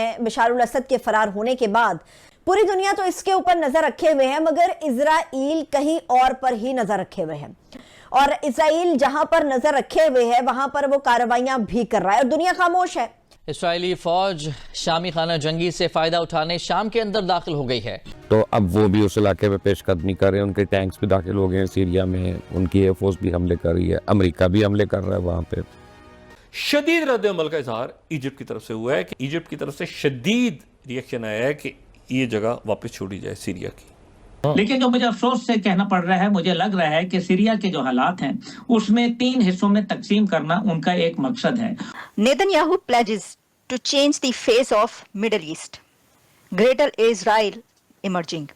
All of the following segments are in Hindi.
हैं बशार अल असद के फरार होने के बाद। पूरी दुनिया तो इसके ऊपर नजर रखे हुए है, मगर इजराइल कहीं और पर ही नजर रखे हुए है। और इजराइल जहां पर नजर रखे हुए है वहां पर वो कार्रवाइयां भी कर रहा है और दुनिया खामोश है। इसराइली फौज शामी खाना जंगी से फायदा उठाने शाम के अंदर दाखिल हो गई है। तो अब वो भी उस इलाके में पेशकदमी कर रहे हैं, उनके टैंक्स भी दाखिल हो गए हैं सीरिया में, उनकी एयरफोर्स भी हमले कर रही है, अमेरिका भी हमले कर रहा है वहाँ पे। शदीद रद्द-ए-अमल का इजहार इजिप्ट की तरफ से हुआ है कि इजिप्ट की तरफ से शदीद रिएक्शन आया है कि ये जगह वापस छोड़ी जाए सीरिया की। लेकिन जो मुझे अफसोस से कहना पड़ रहा है, मुझे लग रहा है कि सीरिया के जो हालात हैं उसमें 3 हिस्सों में तकसीम करना उनका एक मकसद है। Netanyahu pledges to change the face of Middle East. Greater Israel emerging.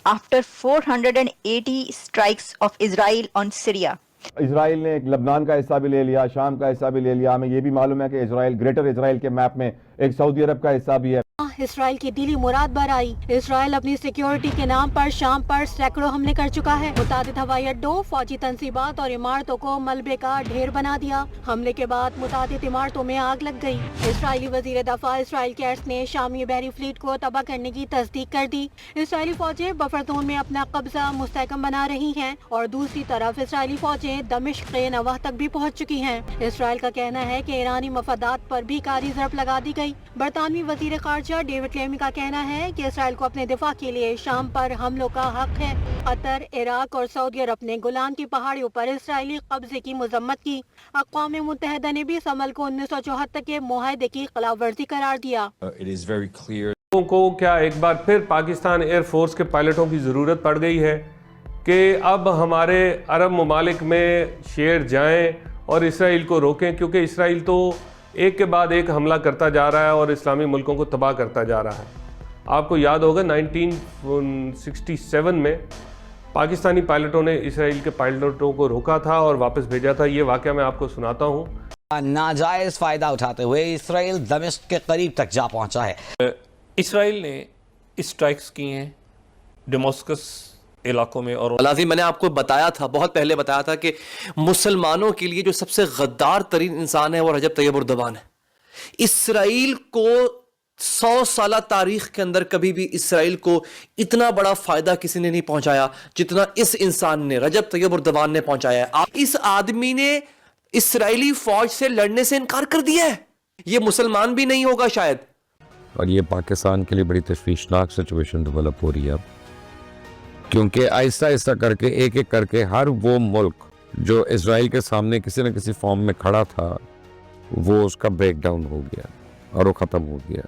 After 480 strikes of Israel on Syria. Israel ने एक लबनान का हिस्सा भी ले लिया, शाम का हिस्सा भी ले लिया। हमें ये भी मालूम है कि इजराइल ग्रेटर इजराइल के मैप में एक सऊदी अरब का हिस्सा भी है। इसराइल की दिली मुराद बराई। इसराइल अपनी सिक्योरिटी के नाम पर शाम पर सैकड़ों हमले कर चुका है। मुतादिद हवाई अड्डों, फौजी तंसीबात और इमारतों को मलबे का ढेर बना दिया। हमले के बाद मुतादिद इमारतों में आग लग गई। इसराइली वजीर दफा इसराइल कैट्स ने शामी बहरी फ्लीट को तबाह करने की तस्दीक कर दी। इसराइली फौजें बफर जोन में अपना कब्जा मुस्तहकम बना रही हैं और दूसरी तरफ इसराइली फौजें दमिश्क के नवाह तक भी पहुँच चुकी हैं। इसराइल का कहना है कि ईरानी मफादात पर भी कारी ज़रब लगा दी गई। बरतानवी वजीर खारजा डेविड लेमी का कहना है कि इसराइल को अपने दिफा के लिए शाम पर हमलों का हक है। कतर, इराक और सऊदी अरब ने गोलान की पहाड़ियों पर इसराइली कब्जे की मजम्मत की। अक़वाम मुत्तहिदा ने भी इस अमल को 1974 के मुआहदे की खिलाफवर्जी करार दिया। लोगों को क्या एक बार फिर पाकिस्तान एयरफोर्स के पायलटों की ज़रूरत पड़ गई है कि अब हमारे अरब ममालिक में शेर जाएं और इसराइल को रोकें, क्योंकि इसराइल तो एक के बाद एक हमला करता जा रहा है और इस्लामी मुल्कों को तबाह करता जा रहा है। आपको याद होगा 1967 में पाकिस्तानी पायलटों ने इसराइल के पायलटों को रोका था और वापस भेजा था। ये वाक़या मैं आपको सुनाता हूँ। नाजायज फायदा उठाते हुए इसराइल दमिश्क के करीब तक जा पहुंचा है। इसराइल ने स्ट्राइक्स की हैं डेमास्कस इलाकों में। और लाज़िम मैंने आपको बताया था, बहुत पहले बताया था कि मुसलमानों के लिए जो सबसे गद्दार तरीन इंसान है वो रजब तैयब एर्दोगान है। इसराइल को 100 साल तारीख के अंदर कभी भी इसराइल को इतना बड़ा फायदा किसी ने नहीं पहुंचाया जितना इस इंसान ने, रजब तैयब एर्दोगान ने पहुंचाया है। इस आदमी ने इसराइली फौज से लड़ने से इनकार कर दिया है। ये मुसलमान भी नहीं होगा शायद। और ये पाकिस्तान के लिए बड़ी तशवीशनाक सिचुएशन डेवलप हो रही है अब, क्योंकि आहिस्ता आहिस्ता करके एक एक करके हर वो मुल्क जो इजराइल के सामने किसी न किसी फॉर्म में खड़ा था वो उसका ब्रेक डाउन हो गया और वो ख़त्म हो गया।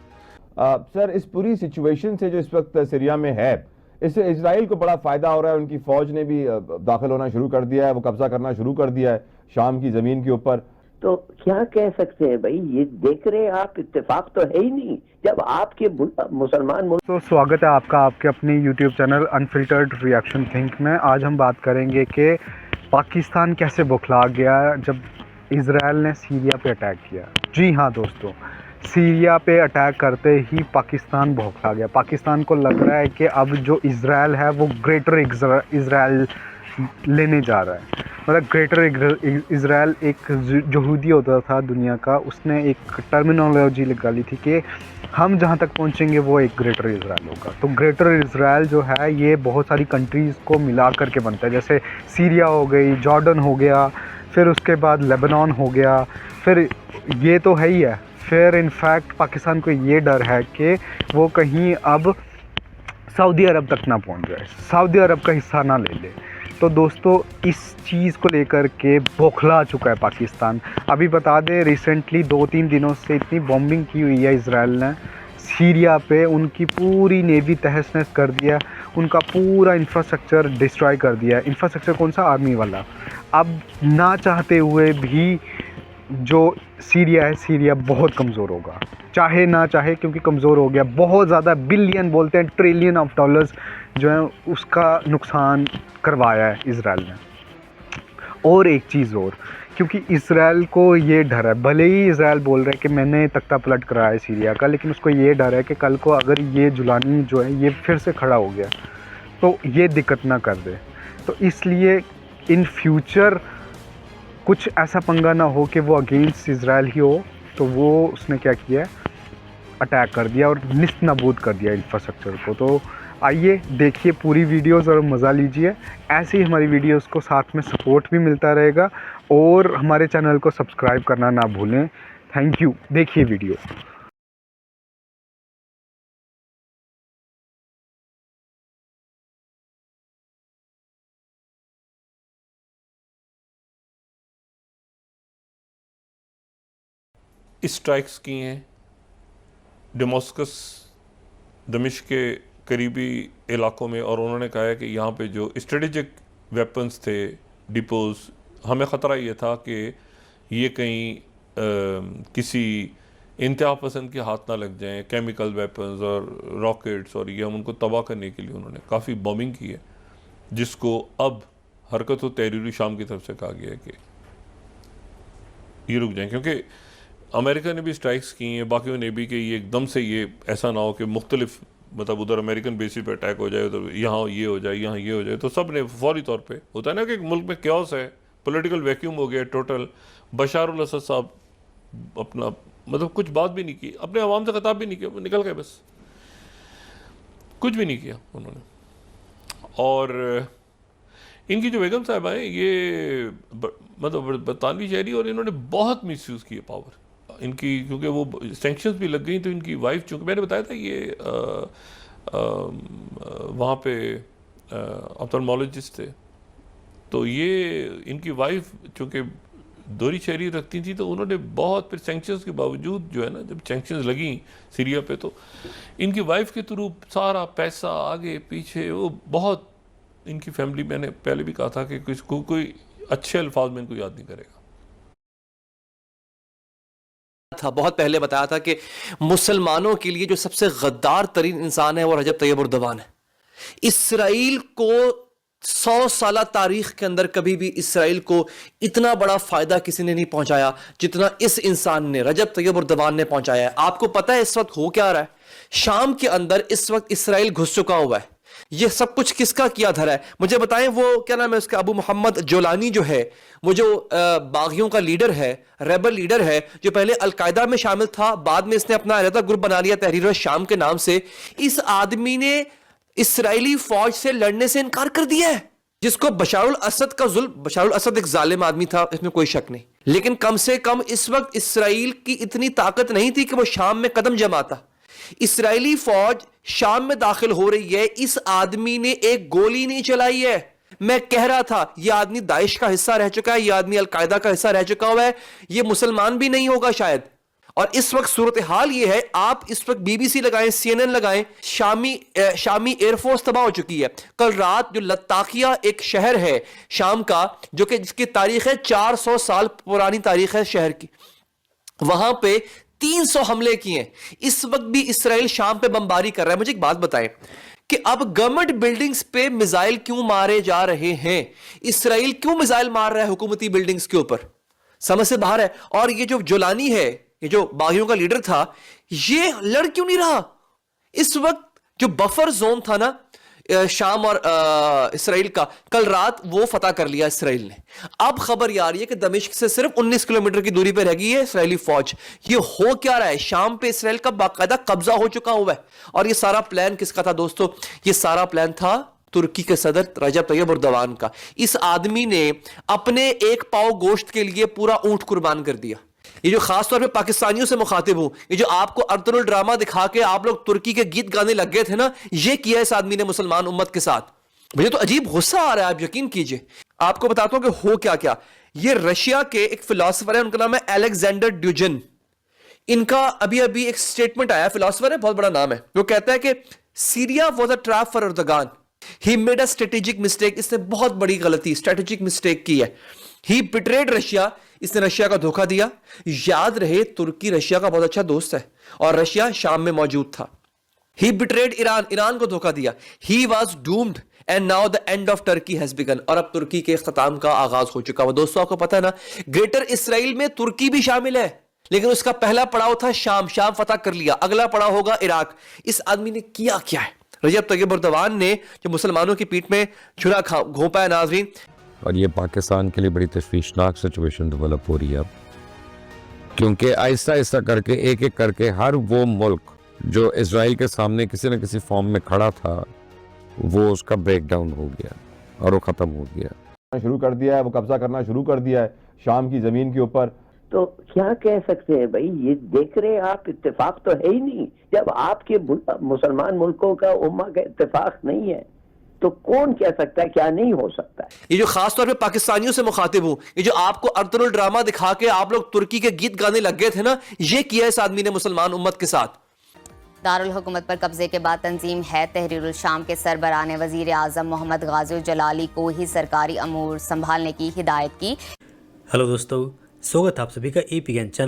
सर, इस पूरी सिचुएशन से जो इस वक्त सीरिया में है, इससे इजराइल को बड़ा फ़ायदा हो रहा है। उनकी फ़ौज ने भी दाखिल होना शुरू कर दिया है, वो कब्जा करना शुरू कर दिया है शाम की ज़मीन के ऊपर। तो क्या कह सकते हैं भाई, ये देख रहे हैं आप, इत्तेफाक तो है ही नहीं जब आपके मुसलमान मुल्क। तो स्वागत है आपका आपके अपने YouTube channel unfiltered reaction think में। आज हम बात करेंगे कि पाकिस्तान कैसे बौखला गया जब इजराइल ने सीरिया पे अटैक किया। जी हाँ दोस्तों, सीरिया पे अटैक करते ही पाकिस्तान बौखला गया। पाकिस्तान को लग रहा है कि अब जो इजराइल है वो ग्रेटर इजराइल लेने जा रहा है। मतलब ग्रेटर इजराइल एक यहूदी होता था दुनिया का, उसने एक टर्मिनोलॉजी निकाली थी कि हम जहाँ तक पहुँचेंगे वो एक ग्रेटर इजराइल होगा। तो ग्रेटर इजराइल जो है ये बहुत सारी कंट्रीज़ को मिला करके बनता है, जैसे सीरिया हो गई, जॉर्डन हो गया, फिर उसके बाद लेबनान हो गया, फिर ये तो है ही है। फिर इनफैक्ट पाकिस्तान को ये डर है कि वो कहीं अब सऊदी अरब तक ना पहुँच जाए, सऊदी अरब का हिस्सा ना ले ले। तो दोस्तों इस चीज़ को लेकर के बौखला चुका है पाकिस्तान। अभी बता दें, रिसेंटली 2-3 दिनों से इतनी बॉम्बिंग की हुई है इजराइल ने सीरिया पे, उनकी पूरी नेवी तहस नहस कर दिया, उनका पूरा इंफ्रास्ट्रक्चर डिस्ट्रॉय कर दिया। इंफ्रास्ट्रक्चर कौन सा? आर्मी वाला। अब ना चाहते हुए भी जो सीरिया है, सीरिया बहुत कमज़ोर होगा, चाहे ना चाहे, क्योंकि कमज़ोर हो गया बहुत ज़्यादा। बिलियन बोलते हैं, ट्रिलियन ऑफ डॉलर्स जो है उसका नुकसान करवाया है इजराइल ने। और एक चीज़ और, क्योंकि इसराइल को ये डर है, भले ही इसराइल बोल रहा है कि मैंने तख्ता पलट कराया है सीरिया का, लेकिन उसको ये डर है कि कल को अगर ये जुलानी जो है ये फिर से खड़ा हो गया तो ये दिक्कत ना कर दे। तो इसलिए इन फ्यूचर कुछ ऐसा पंगा ना हो कि वो अगेंस्ट इसराइल ही हो। तो वो उसने क्या किया, अटैक कर दिया और निस्त नाबूद कर दिया इंफ्रास्ट्रक्चर को। तो आइए देखिए पूरी वीडियोस और मज़ा लीजिए। ऐसे ही हमारी वीडियोस को साथ में सपोर्ट भी मिलता रहेगा और हमारे चैनल को सब्सक्राइब करना ना भूलें। Thank you. देखिए वीडियो। स्ट्राइक्स की हैं दमिश्क के करीबी इलाकों में, और उन्होंने कहा है कि यहाँ पे जो स्ट्रेटेजिक वेपन्स थे, डिपोज, हमें ख़तरा ये था कि ये कहीं किसी इंतहा पसंद के हाथ ना लग जाएं, केमिकल वेपन्स और रॉकेट्स, और ये हम उनको तबाह करने के लिए उन्होंने काफ़ी बॉम्बिंग की है, जिसको अब हरकत तहरीर शाम की तरफ से कहा गया है कि ये रुक जाएं, क्योंकि अमेरिका ने भी स्ट्राइक्स की हैं, बाकियों ने भी, कि ये एकदम से ये ऐसा ना हो कि मुख्तलिफ मतलब उधर अमेरिकन बेसिस पे अटैक हो जाए, उधर यहाँ ये हो जाए, यहाँ ये हो जाए। तो सब ने फौरी तौर पे, होता है ना कि एक मुल्क में क्योस है, पॉलिटिकल वैक्यूम हो गया टोटल। बशार अल असद साहब अपना मतलब कुछ बात भी नहीं की, अपने अवाम से खिताब भी नहीं किया, निकल गए, बस कुछ भी नहीं किया उन्होंने। और इनकी जो बेगम साहिबा हैं ये मतलब बरतानवी शहरी, और इन्होंने बहुत मिसयूज़ किया पावर इनकी, क्योंकि वो सैंक्शंस भी लग गई। तो इनकी वाइफ, चूँकि मैंने बताया था ये वहाँ पे ऑप्थेल्मोलॉजिस्ट थे, तो ये इनकी वाइफ चूँकि दोहरी शहरी रखती थी, तो उन्होंने बहुत फिर सैंक्शंस के बावजूद जो है ना, जब सैंक्शंस लगी सीरिया पे, तो इनकी वाइफ के थ्रू सारा पैसा आगे पीछे, वो बहुत इनकी फैमिली, मैंने पहले भी कहा था कि कोई अच्छे अल्फाज में इनको याद नहीं करेगा। था बहुत पहले बताया था कि मुसलमानों के लिए जो सबसे गद्दार तरीन इंसान है वो रजब तैयब उर्दवान है। इसराइल को 100 साल तारीख के अंदर कभी भी इसराइल को इतना बड़ा फायदा किसी ने नहीं पहुंचाया जितना इस इंसान ने, रजब तैयब उर्दवान ने पहुंचाया है। आपको पता है इस वक्त हो क्या रहा है? शाम के अंदर इस वक्त इसराइल घुस चुका हुआ है। ये सब कुछ किसका किया धरा है? मुझे बताएं, वो क्या नाम है उसका, अबू मोहम्मद जोलानी जो है, वो जो बागियों का लीडर है, रेबल लीडर है, जो पहले अलकायदा में शामिल था, बाद में इसने अपना अलग ग्रुप बना लिया तहरीर शाम के नाम से। इस आदमी ने इसराइली फौज से लड़ने से इनकार कर दिया है, जिसको बशारुल असद का जुल्म, बशारुल असद एक जालिम आदमी था, इसमें कोई शक नहीं, लेकिन कम से कम इस वक्त इसराइल की इतनी ताकत नहीं थी कि वो शाम में कदम जमाता। इसराइली फौज शाम में दाखिल हो रही है, इस आदमी ने एक गोली नहीं चलाई है। मैं कह रहा था यह आदमी दाइश का हिस्सा रह चुका है, यह आदमी अलकायदा का हिस्सा रह चुका हुआ है, यह मुसलमान भी नहीं होगा शायद। और इस वक्त सूरत हाल यह है, आप इस वक्त बीबीसी लगाएं, CNN लगाएं, शामी एयरफोर्स तबाह हो चुकी है। कल रात जो लत्ताकिया एक शहर है शाम का, जो कि जिसकी तारीख है 400 साल पुरानी तारीख है शहर की, वहां पे 300 हमले किए। इस वक्त भी इसराइल शाम पे बमबारी कर रहा है। मुझे एक बात बताएं कि अब गवर्नमेंट बिल्डिंग्स पे मिसाइल क्यों मारे जा रहे हैं? इसराइल क्यों मिसाइल मार रहा है हुकूमती बिल्डिंग्स के ऊपर? समझ से बाहर है। और ये जो जोलानी है, ये जो बागियों का लीडर था, ये लड़ क्यों नहीं रहा? इस वक्त जो बफर जोन था ना शाम और इसराइल का, कल रात वो फतह कर लिया इसराइल ने। अब खबर ये आ रही है कि दमिश्क से सिर्फ 19 किलोमीटर की दूरी पर रह गई है इसराइली फौज। ये हो क्या रहा है? शाम पे इसराइल का बाकायदा कब्जा हो चुका हुआ है। और ये सारा प्लान किसका था दोस्तों? ये सारा प्लान था तुर्की के सदर रजब तैयब उर्दवान का। इस आदमी ने अपने एक पाव गोश्त के लिए पूरा ऊंट कुर्बान कर दिया। ये जो खासतौर पे पाकिस्तानियों से मुखातिब हूं, ये जो आपको अर्तुगरुल ड्रामा दिखा के आप लोग तुर्की के गीत गाने लग गए थे ना, ये किया इस आदमी ने मुसलमान उम्मत के साथ। मुझे तो अजीब गुस्सा आ रहा है, आप यकीन कीजिए। आपको बताता हूं कि हो क्या क्या। ये रशिया के एक फिलोसोफर है, उनका नाम है अलेक्जेंडर ड्यूजन। इनका अभी अभी एक स्टेटमेंट आया, फिलोसोफर है, बहुत बड़ा नाम है। वो कहता है कि Syria was a trap for Erdogan, he made a strategic mistake. इसने बहुत बड़ी गलती, स्ट्रेटेजिक मिस्टेक की है। ही बिट्रेड रशिया, इसने रशिया का धोखा दिया। याद रहे तुर्की रशिया का बहुत अच्छा दोस्त है और रशिया शाम में मौजूद था। ही बिट्रेड ईरान, ईरान को धोखा दिया। He was doomed and now the end of Turkey has begin. और अब तुर्की के इख्तिताम का आगाज हो चुका है। दोस्तों आपको पता है ना, ग्रेटर इसराइल में तुर्की भी शामिल है, लेकिन उसका पहला पड़ाव था शाम, शाम फतह कर लिया, अगला पड़ाव होगा इराक। इस आदमी ने किया क्या है? रजब तैयब उर्दवान ने जो मुसलमानों की पीठ में छुरा घोंपा है नाज़रीन। और ये पाकिस्तान के लिए बड़ी तशवीशनाक सिचुएशन डेवलप हो रही है अब, क्योंकि आहिस्ता आहिस्ता करके एक एक करके हर वो मुल्क जो इसराइल के सामने किसी न किसी फॉर्म में खड़ा था वो उसका ब्रेक डाउन हो गया और वो ख़त्म हो गया। शुरू कर दिया है, वो कब्जा करना शुरू कर दिया है शाम की ज़मीन के ऊपर। तो क्या कह सकते हैं भाई, ये देख रहे आप, इत्तेफाक तो है ही नहीं। जब आपके मुसलमान मुल्कों का उम्मा का इत्तेफाक नहीं है तो कौन कह सकता है क्या नहीं हो सकता है। ये जो खास तौर पे पाकिस्तानियों से मुखातिब हूं, ये जो आपको अर्तुगरुल ड्रामा दिखा के आप लोग तुर्की के गीत गाने लग गए थे ना, ये किया इस आदमी ने मुसलमान उम्मत के साथ। दारुल हुकूमत पर कब्जे के बाद तंजीम है तहरीरुल शाम के सरबराह ने वजीर आजम मोहम्मद गाजी जलाली को ही सरकारी अमूर संभालने की हिदायत की। हेलो दोस्तों, स्वागत है आप सभी का APN चैनल